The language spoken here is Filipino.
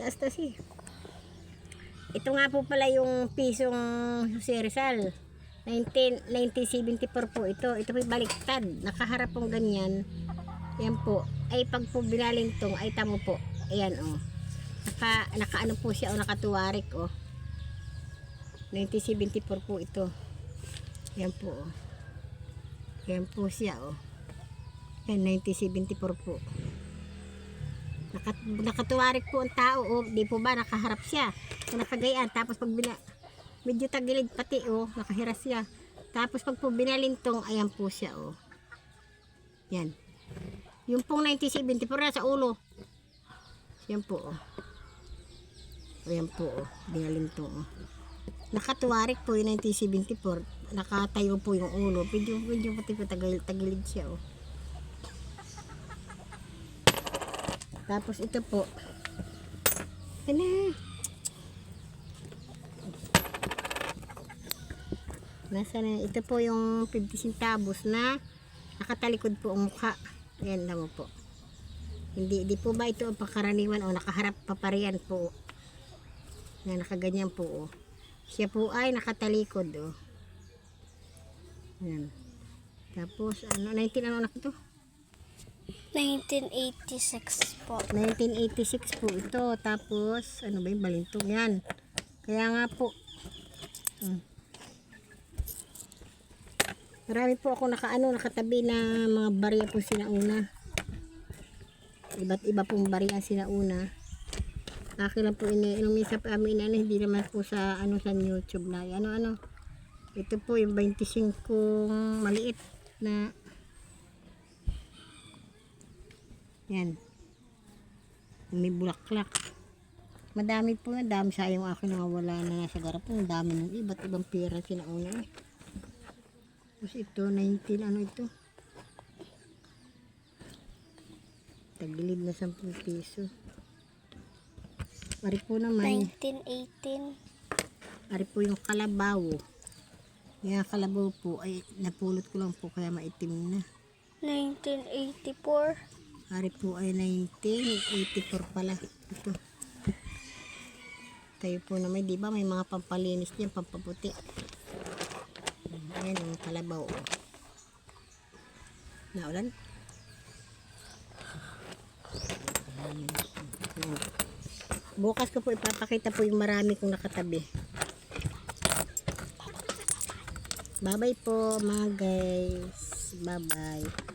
taas-taas eh. Ito nga po pala yung pisong Jose Rizal. 1974 po ito. Ito po baliktad. Nakaharap pong ganyan. Yan po. Ay pag po binalintong, ay tamo po. Ayan o. Nakaano po siya o nakatuwarik o. 1974 po ito. Yan po o. Yan po siya o. Yan 1974 po. Nakatuwarik po ang tao o. Di po ba nakaharap siya. So, nakagayaan. Tapos pag medyo tagilid pati o. Nakahiras siya. Tapos pag po binalintong, ayan po siya o. Yan. Yung pong 1974 na sa ulo. Yan po o. Ayan po o. Binalintong o. Nakatuwarik po yung 1974. Nakatayo po yung ulo. Medyo pati po tagilid siya o. Tapos ito po. Ano? Nasa na? Ito po yung 50 centavos na nakatalikod po ang mukha. Ayan na mo po. Hindi po ba ito ang pangkaraniwan o nakaharap pa pariyan po. Na nakaganyan po o. Siya po ay nakatalikod o. Ayan. Tapos ano, 19 ano anak ito? 1986 po. 1986 po ito. Tapos, ano ba yung balintong? Yan. Kaya nga po. Marami po ako nakatabi na mga barya po sinauna. Iba't iba pong barya sinauna. Akin lang po minsan pa amin hindi naman po sa sa YouTube na. Ano. Ito po yung 25 maliit na yan. May bulaklak. Madami po na. Dami sayang akin nawawala na nasa garap. Ang dami ng iba't ibang pera sinauna eh. Tapos ito, 19 ano ito? Tagilid na 10 piso. Ari po naman. 1918. Ari po yung kalabaw. Yung kalabaw po ay napulot ko lang po kaya maitim na. 1984. Ari po ay 1984 pala. Ito. Tayo po na may, di ba may mga pampalinis diyan, pampaputi. Ayan yung kalabaw. Naulan? Bukas ko po ipapakita po yung marami kong nakatabi. Bye bye po mga guys. Bye bye.